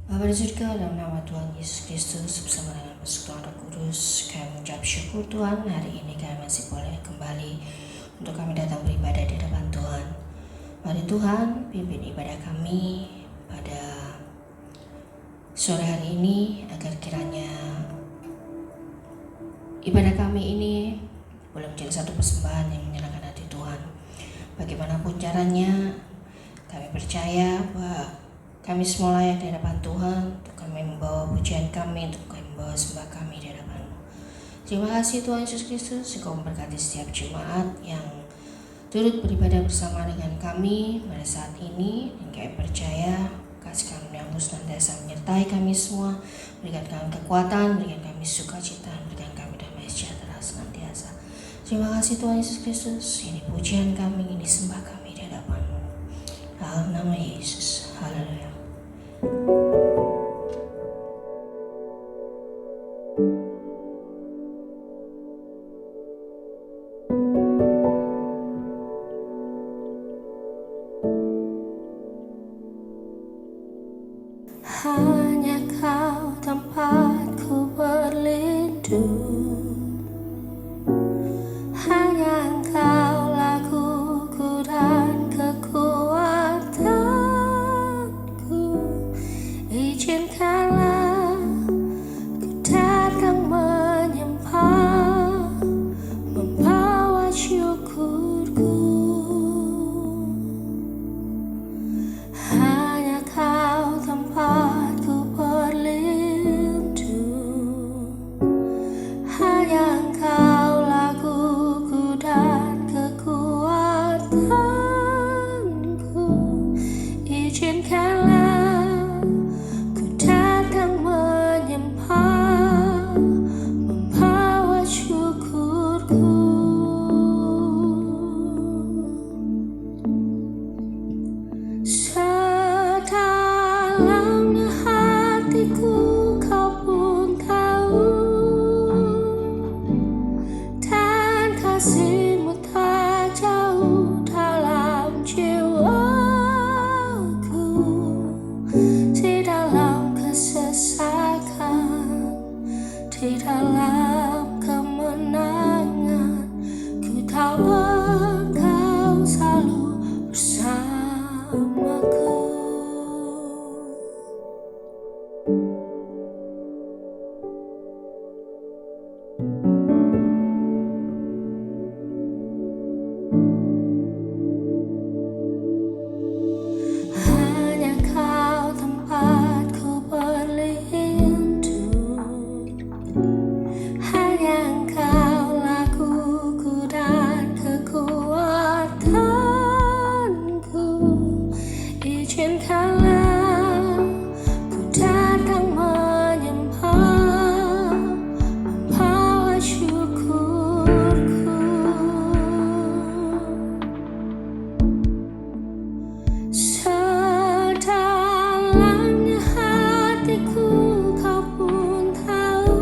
Bapa di surga, dalam nama Tuhan Yesus Kristus bersama dengan persekutuan Roh Kudus, kami mengucap syukur Tuhan, hari ini kami masih boleh kembali untuk kami datang beribadah di depan Tuhan. Mari Tuhan pimpin ibadah kami pada sore hari ini, agar kiranya ibadah kami ini boleh menjadi satu persembahan yang menyenangkan hati Tuhan. Bagaimanapun caranya, kami percaya bahwa kami semua layak di hadapan Tuhan untuk kami membawa pujian kami, untuk kami membawa sembah kami di hadapan-Mu. Terima kasih Tuhan Yesus Kristus, Engkau memberkati setiap jemaat yang turut beribadah bersama dengan kami pada saat ini. Dan kami percaya kasih karunia yang senantiasa menyertai kami semua, berikan kami kekuatan, berikan kami sukacita, berikan kami damai sejahtera senantiasa. Terima kasih Tuhan Yesus Kristus, ini pujian kami, ini sembah kami di hadapan-Mu. Dalam nama Yesus, haleluya. Hanya Kau tempatku berlindung, hanya Engkau lakuku dan kekuatanku. Izinkanlah ku datang menyembah, membawa syukurku. Hanya Kau tempatku berlindung, hanya Engkau lakuku dan kekuatanku. Izinkanlah ku datang menyembah, membawa syukurku. Sedalamnya hatiku Kau pun tahu, dan kasih-Mu tak jauh dalam jiwaku. Di dalam kesesakan, di dalam kemenangan, ku tahu Engkau selalu bersamaku. Hanya Kau tempatku berlindung, hanya Engkau lakuku dan kekuatanku. Izinkanlah ku datang menyembah, membawa syukurku. Sedalamnya hatiku Kau pun tahu,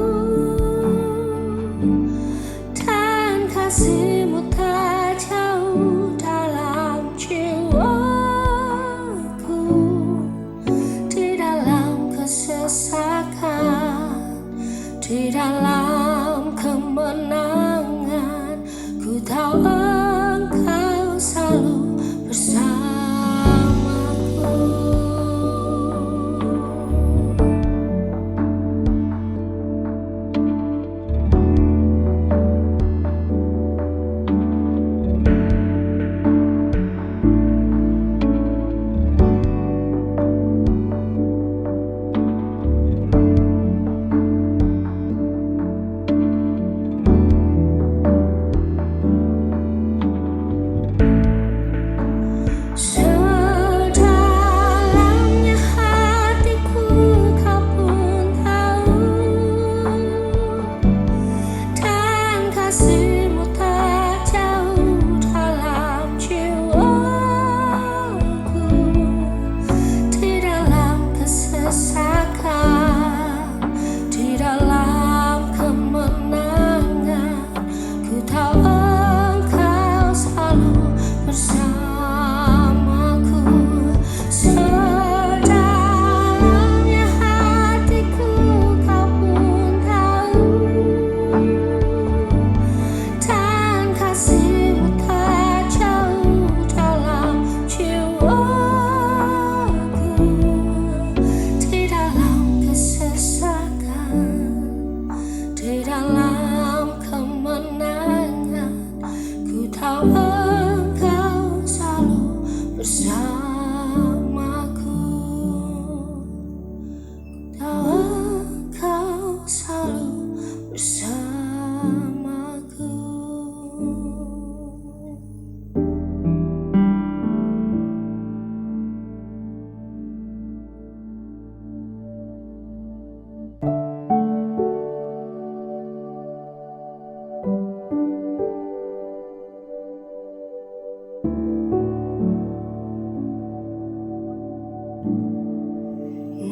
dan kasih-Mu tak jauh dalam jiwaku.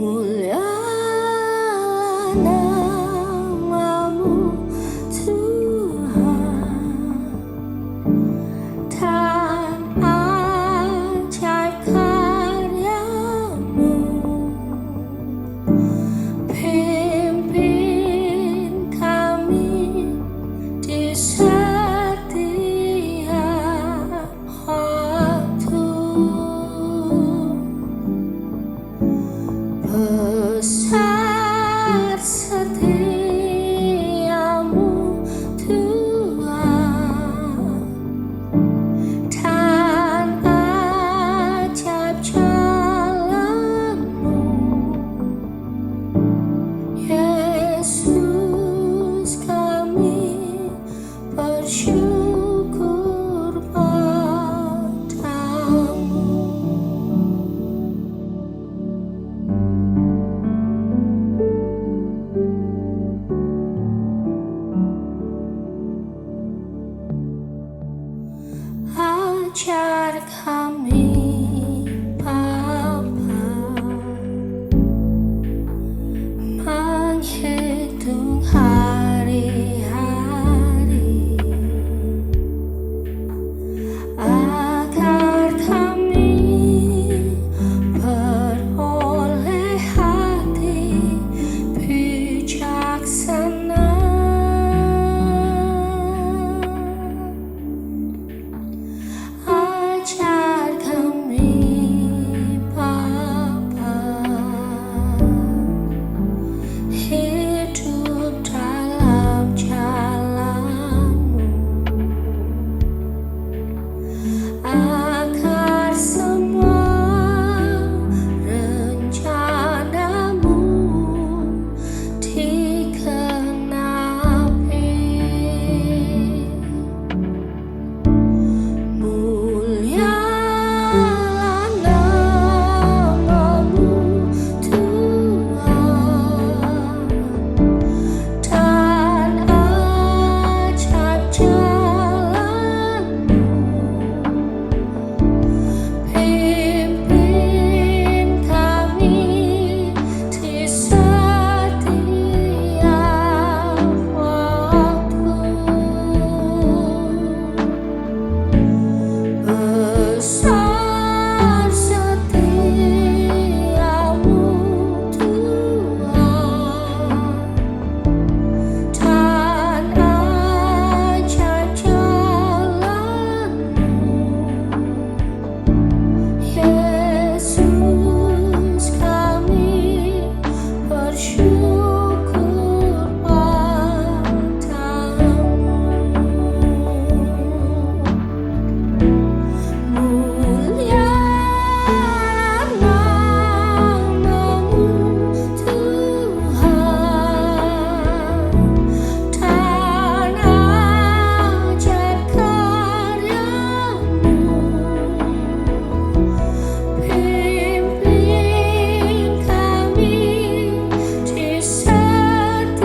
Mulia namamu Tuhan, dan ajaib karyamu. Pimpin kami di setiap waktu. Besar setiamu Tuhan, dan ajaib jalanmu. Yesus, kami bersyukur padamu. Ajar kami, Bapa, menghitung hari-hari, agar kami beroleh hati bijaksana. Ajar kami, Bapa, hidup dalam jalan-Mu, agar semua rencana-Mu dikenapi. Mulialah namamu Tuhan, dan ajaib jalanmu. Pimpin kami di setiap waktu. Besar setiamu Tuhan, dan ajaib jalanmu. Yesus, kami bersyukur padamu. Mulia namamu Tuhan, dan ajaib karyamu. Pimpin kami di setiap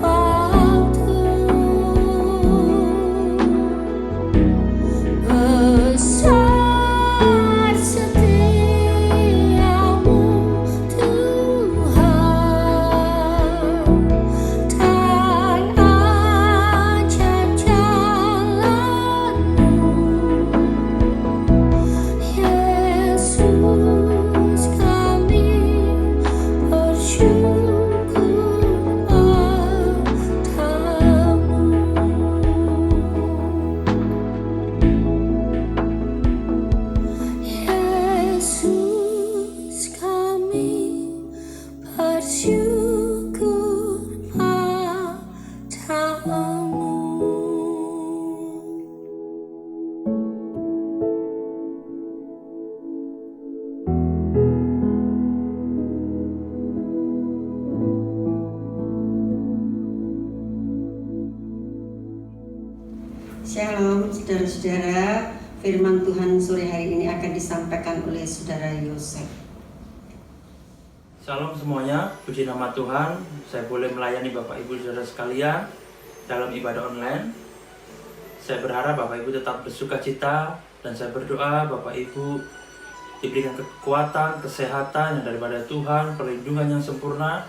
waktu. Besar setiamu Tuhan, dan ajaib jalanmu. Yesus, kami bersyukur padamu. Yesus, kami bersyukur padamu. Shalom saudara-saudara, firman Tuhan sore hari ini akan disampaikan oleh saudara Yosef. Shalom semuanya, puji nama Tuhan. Saya boleh melayani Bapak Ibu saudara sekalian dalam ibadah online. Saya berharap Bapak Ibu tetap bersuka cita, dan saya berdoa Bapak Ibu diberikan kekuatan, kesehatan yang daripada Tuhan, perlindungan yang sempurna,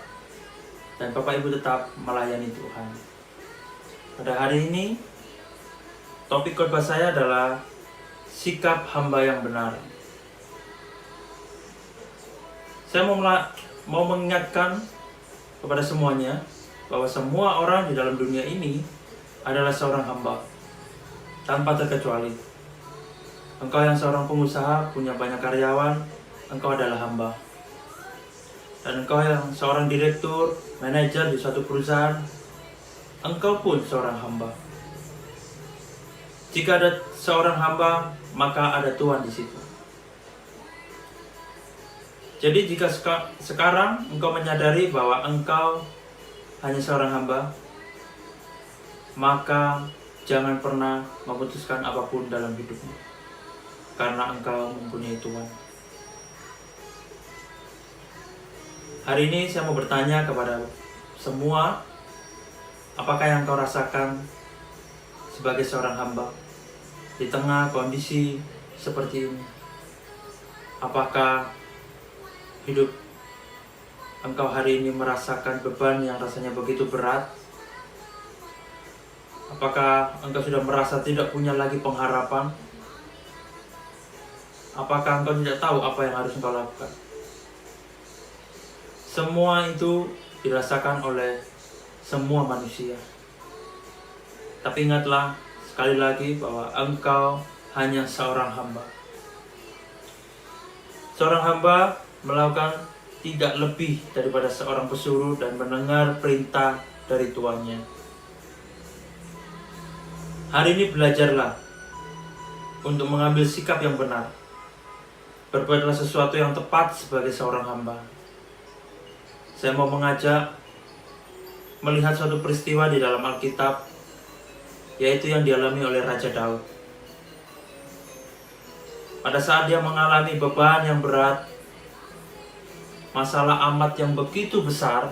dan Bapak Ibu tetap melayani Tuhan. Pada hari ini, topik khotbah saya adalah sikap hamba yang benar. Saya mau mengingatkan kepada semuanya bahwa semua orang di dalam dunia ini adalah seorang hamba, tanpa terkecuali. Engkau yang seorang pengusaha, punya banyak karyawan, engkau adalah hamba. Dan engkau yang seorang direktur, manajer di suatu perusahaan, engkau pun seorang hamba. Jika ada seorang hamba, maka ada Tuhan di situ. Jadi jika sekarang engkau menyadari bahwa engkau hanya seorang hamba, maka jangan pernah memutuskan apapun dalam hidupmu, karena engkau mempunyai Tuhan. Hari ini saya mau bertanya kepada semua, apakah yang kau rasakan sebagai seorang hamba di tengah kondisi seperti ini? Apakah hidup engkau hari ini merasakan beban yang rasanya begitu berat? Apakah engkau sudah merasa tidak punya lagi pengharapan? Apakah engkau tidak tahu apa yang harus engkau lakukan? Semua itu dirasakan oleh semua manusia. Tapi ingatlah sekali lagi bahwa engkau hanya seorang hamba. Seorang hamba melakukan tidak lebih daripada seorang pesuruh dan mendengar perintah dari tuannya. Hari ini belajarlah untuk mengambil sikap yang benar. Berbuatlah sesuatu yang tepat sebagai seorang hamba. Saya mau mengajak melihat suatu peristiwa di dalam Alkitab, yaitu yang dialami oleh Raja Daud. Pada saat dia mengalami beban yang berat, masalah amat yang begitu besar,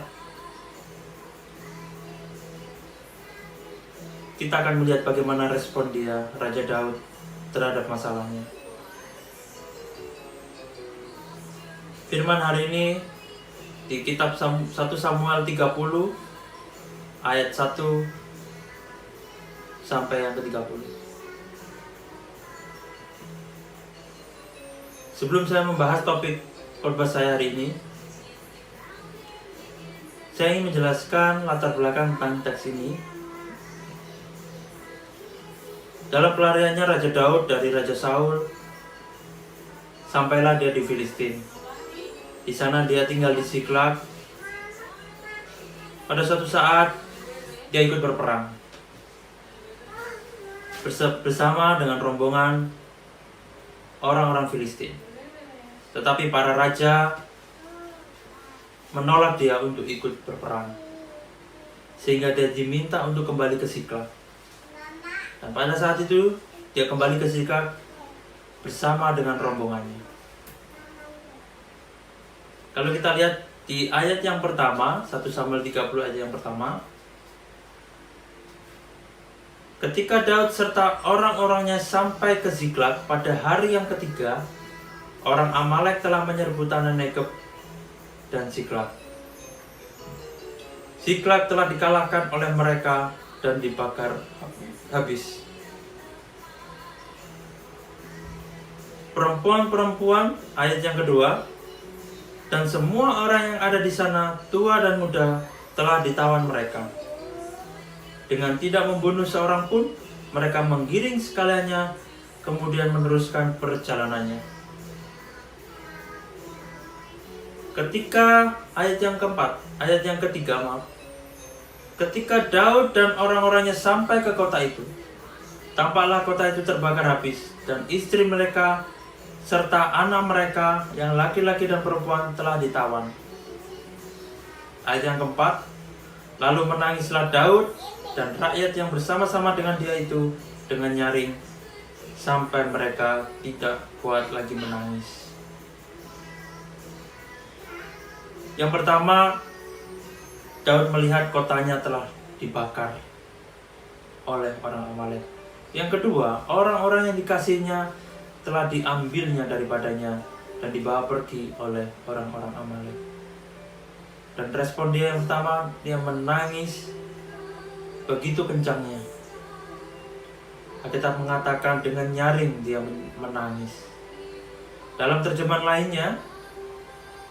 kita akan melihat bagaimana respon dia, Raja Daud, terhadap masalahnya. Firman hari ini di kitab 1 Samuel 30 ayat 1 sampai yang ke-30. Sebelum saya membahas topik khotbah saya hari ini, saya ingin menjelaskan latar belakang tentang teks ini. Dalam pelariannya Raja Daud dari Raja Saul, sampailah dia di Filistin. Di sana dia tinggal di Siklag. Pada suatu saat dia ikut berperang bersama dengan rombongan orang-orang Filistin. Tetapi para raja menolak dia untuk ikut berperang, sehingga dia diminta untuk kembali ke Siklag. Dan pada saat itu dia kembali ke Siklag bersama dengan rombongannya. Kalau kita lihat di ayat yang pertama, 1 Samuel 30 ayat yang pertama, ketika Daud serta orang-orangnya sampai ke Ziklag pada hari yang ketiga, orang Amalek telah menyerbu tanah Negeb dan Ziklag. Ziklag telah dikalahkan oleh mereka dan dibakar habis. Perempuan-perempuan, ayat yang kedua, dan semua orang yang ada di sana, tua dan muda, telah ditawan mereka. Dengan tidak membunuh seorang pun, mereka menggiring sekaliannya, kemudian meneruskan perjalanannya. Ketika ayat yang ketiga, ketika Daud dan orang-orangnya sampai ke kota itu, tampaklah kota itu terbakar habis, dan istri mereka serta anak mereka yang laki-laki dan perempuan telah ditawan. Ayat yang keempat, lalu menangislah Daud dan rakyat yang bersama-sama dengan dia itu dengan nyaring, sampai mereka tidak kuat lagi menangis. Yang pertama, Daud melihat kotanya telah dibakar oleh orang Amalek. Yang kedua, orang-orang yang dikasihnya telah diambilnya daripadanya dan dibawa pergi oleh orang-orang Amalek. Dan respon dia yang pertama, dia menangis begitu kencangnya. Alkitab mengatakan dengan nyaring dia menangis. Dalam terjemahan lainnya,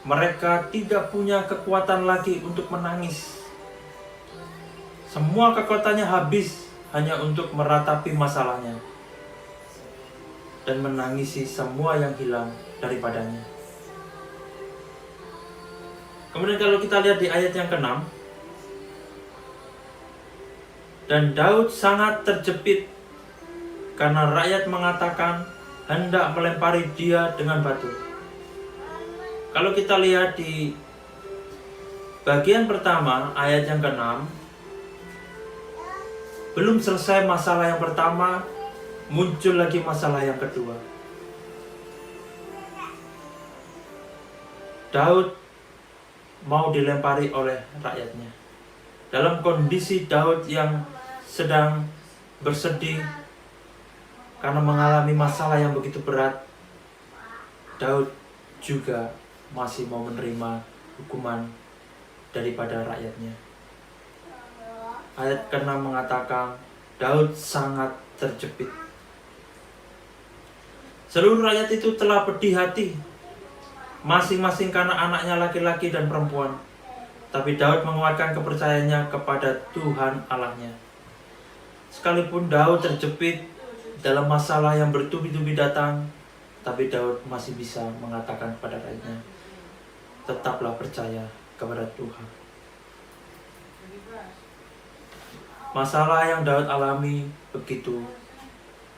mereka tidak punya kekuatan lagi untuk menangis. Semua kekuatannya habis hanya untuk meratapi masalahnya dan menangisi semua yang hilang daripadanya. Kemudian kalau kita lihat di ayat yang ke-6, dan Daud sangat terjepit karena rakyat mengatakan hendak melempari dia dengan batu. Kalau kita lihat di bagian pertama ayat yang ke-6, belum selesai masalah yang pertama, muncul lagi masalah yang kedua. Daud mau dilempari oleh rakyatnya. Dalam kondisi Daud yang sedang bersedih karena mengalami masalah yang begitu berat, Daud juga masih mau menerima hukuman daripada rakyatnya. Ayat ke-6 mengatakan Daud sangat terjepit. Seluruh rakyat itu telah pedih hati, masing-masing karena anaknya laki-laki dan perempuan. Tapi Daud menguatkan kepercayaannya kepada Tuhan Allahnya. Sekalipun Daud terjepit dalam masalah yang bertubi-tubi datang, tapi Daud masih bisa mengatakan kepada rakyatnya, tetaplah percaya kepada Tuhan. Masalah yang Daud alami begitu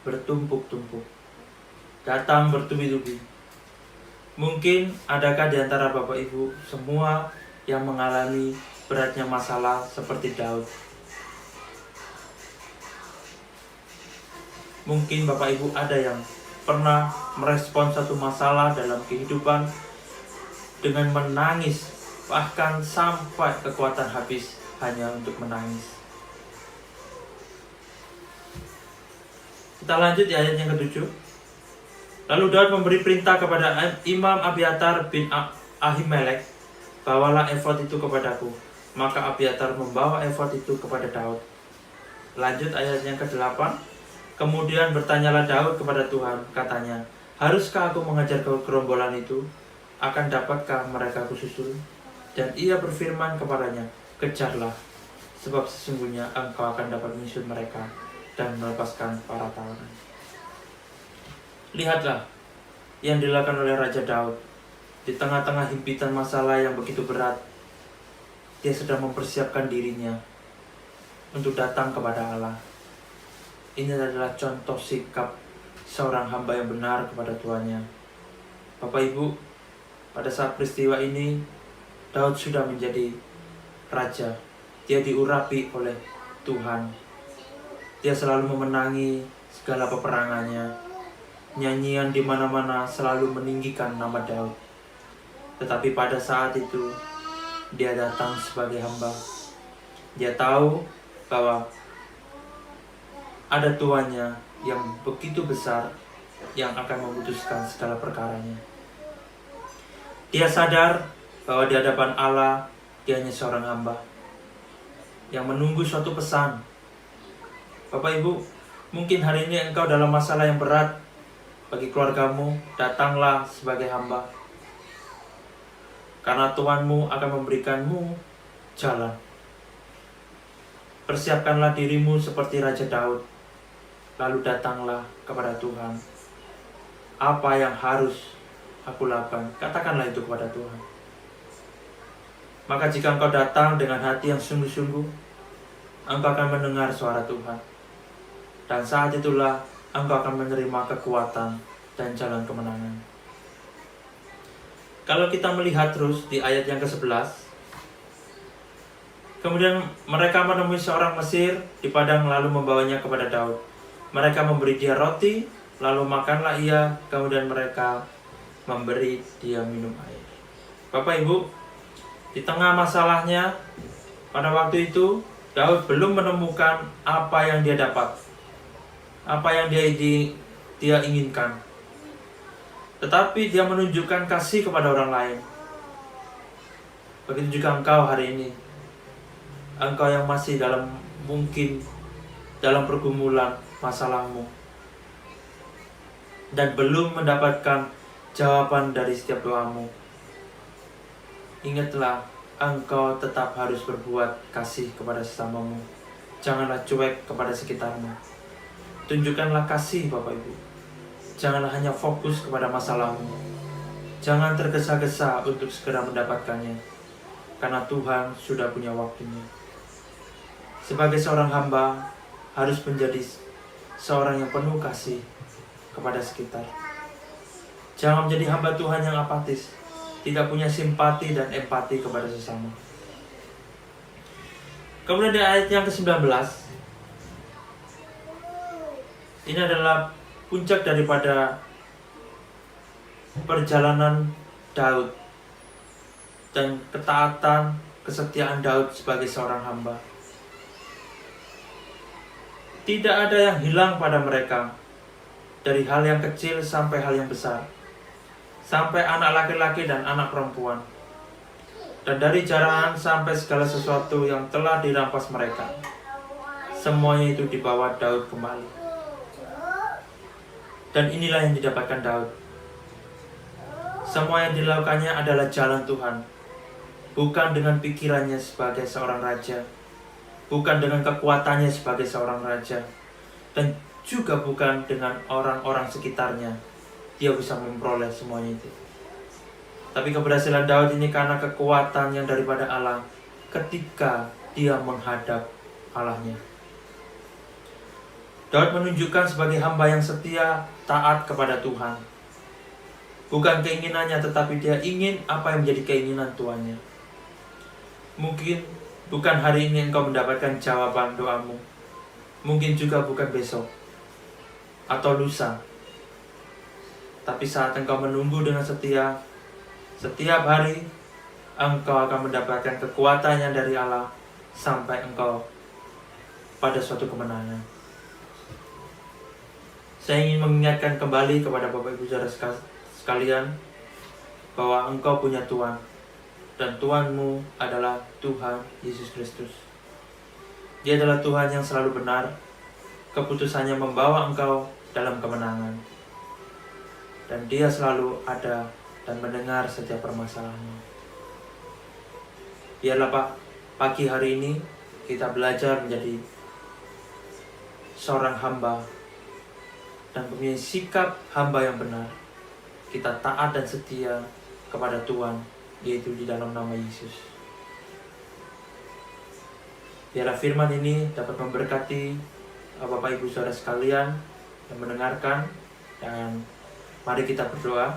bertumpuk-tumpuk, datang bertubi-tubi. Mungkin adakah di antara Bapak Ibu semua yang mengalami beratnya masalah seperti Daud? Mungkin Bapak Ibu ada yang pernah merespon satu masalah dalam kehidupan dengan menangis, bahkan sampai kekuatan habis hanya untuk menangis. Kita lanjut di ayat yang ke-7. Lalu Daud memberi perintah kepada Imam Abiatar bin Ahimelek, bawalah efod itu kepadaku. Maka Abiatar membawa efod itu kepada Daud. Lanjut ayat yang ke-8. Kemudian bertanyalah Daud kepada Tuhan, katanya, haruskah aku mengajar gerombolan itu? Akan dapatkah mereka kususul? Dan ia berfirman kepadanya, kejarlah, sebab sesungguhnya engkau akan dapat menyusul mereka dan melepaskan para tawanan. Lihatlah yang dilakukan oleh Raja Daud. Di tengah-tengah himpitan masalah yang begitu berat, dia sedang mempersiapkan dirinya untuk datang kepada Allah. Ini adalah contoh sikap seorang hamba yang benar kepada tuannya. Bapak Ibu, pada saat peristiwa ini, Daud sudah menjadi raja. Dia diurapi oleh Tuhan. Dia selalu memenangi segala peperangannya. Nyanyian di mana-mana selalu meninggikan nama Daud. Tetapi pada saat itu, dia datang sebagai hamba. Dia tahu bahwa ada tuannya yang begitu besar yang akan memutuskan segala perkaranya. Dia sadar bahwa di hadapan Allah, dia hanya seorang hamba yang menunggu suatu pesan. Bapak Ibu, mungkin hari ini engkau dalam masalah yang berat bagi keluargamu, datanglah sebagai hamba. Karena Tuhanmu akan memberikanmu jalan. Persiapkanlah dirimu seperti Raja Daud. Lalu datanglah kepada Tuhan. Apa yang harus aku lakukan? Katakanlah itu kepada Tuhan. Maka jika engkau datang dengan hati yang sungguh-sungguh, engkau akan mendengar suara Tuhan. Dan saat itulah engkau akan menerima kekuatan dan jalan kemenangan. Kalau kita melihat terus di ayat yang ke-11, kemudian mereka menemui seorang Mesir di padang lalu membawanya kepada Daud. Mereka memberi dia roti, lalu makanlah ia, kemudian mereka memberi dia minum air. Bapak Ibu, di tengah masalahnya, pada waktu itu Daud belum menemukan apa yang dia dapat, apa yang dia inginkan. tetapi dia menunjukkan kasih kepada orang lain. Begitu juga engkau hari ini. Engkau yang masih mungkin dalam pergumulan masalahmu dan belum mendapatkan jawaban dari setiap doamu. Ingatlah, engkau tetap harus berbuat kasih kepada sesamamu. Janganlah cuek kepada sekitarmu. Tunjukkanlah kasih, Bapak Ibu. Janganlah hanya fokus kepada masalahmu. Jangan tergesa-gesa untuk segera mendapatkannya, karena Tuhan sudah punya waktunya. Sebagai seorang hamba, harus menjadi seorang yang penuh kasih kepada sekitar. Jangan menjadi hamba Tuhan yang apatis, tidak punya simpati dan empati kepada sesama. Kemudian di ayat yang ke-19, ini adalah puncak daripada perjalanan Daud dan ketaatan, kesetiaan Daud sebagai seorang hamba. Tidak ada yang hilang pada mereka, dari hal yang kecil sampai hal yang besar, sampai anak laki-laki dan anak perempuan, dan dari jarahan sampai segala sesuatu yang telah dirampas mereka. Semuanya itu dibawa Daud kembali. Dan inilah yang didapatkan Daud. Semua yang dilakukannya adalah jalan Tuhan, bukan dengan pikirannya sebagai seorang raja, bukan dengan kekuatannya sebagai seorang raja, dan juga bukan dengan orang-orang sekitarnya. Dia bisa memperoleh semuanya itu. Tapi keberhasilan Daud ini karena kekuatan yang daripada Allah ketika dia menghadap Allahnya. Daud menunjukkan sebagai hamba yang setia, taat kepada Tuhan. Bukan keinginannya, tetapi dia ingin apa yang menjadi keinginan tuannya. Mungkin bukan hari ini engkau mendapatkan jawaban doamu. Mungkin juga bukan besok atau lusa. Tapi saat engkau menunggu dengan setia, setiap hari engkau akan mendapatkan kekuatan yang dari Allah sampai engkau pada suatu kemenangan. Saya ingin mengingatkan kembali kepada Bapak Ibu Saudara sekalian bahwa engkau punya Tuhan, dan Tuhanmu adalah Tuhan Yesus Kristus. Dia adalah Tuhan yang selalu benar. Keputusannya membawa engkau dalam kemenangan, dan Dia selalu ada dan mendengar setiap permasalahanmu. Biarlah Pak, pagi hari ini kita belajar menjadi seorang hamba dan punya sikap hamba yang benar. Kita taat dan setia kepada Tuhan, yaitu di dalam nama Yesus. Biarlah firman ini dapat memberkati Bapak Ibu Saudara sekalian yang mendengarkan, dan mari kita berdoa.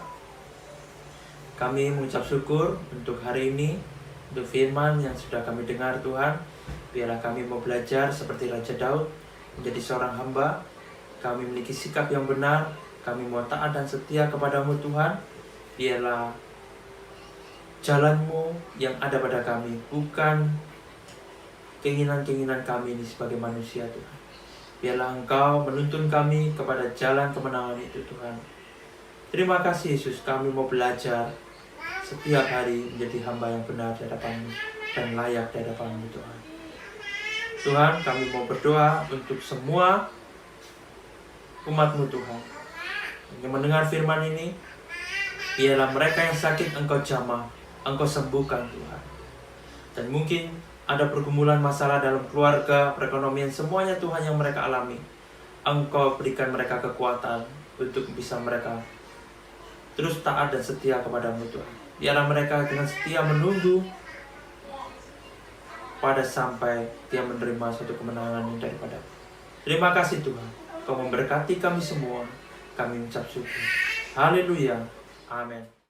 Kami mengucap syukur untuk hari ini, untuk firman yang sudah kami dengar Tuhan. Biarlah kami mau belajar seperti Raja Daud, menjadi seorang hamba. Kami memiliki sikap yang benar, kami mau taat dan setia kepadamu Tuhan. Biarlah jalan-Mu yang ada pada kami, bukan keinginan-keinginan kami ini sebagai manusia Tuhan. Biarlah Engkau menuntun kami kepada jalan kemenangan itu Tuhan. Terima kasih Yesus, kami mau belajar setiap hari menjadi hamba yang benar di hadapan-Mu dan layak di hadapan-Mu Tuhan. Tuhan, kami mau berdoa untuk semua umat-Mu Tuhan yang mendengar firman ini. Biarlah mereka yang sakit Engkau jamah, Engkau sembuhkan Tuhan. Dan mungkin ada pergumulan masalah dalam keluarga, perekonomian, semuanya Tuhan yang mereka alami. Engkau berikan mereka kekuatan untuk bisa mereka terus taat dan setia kepadamu Tuhan. Biarlah mereka dengan setia menunggu pada sampai dia menerima suatu kemenangan daripada. Terima kasih Tuhan, Kau memberkati kami semua. Kami ucap syukur. Haleluya. Amin.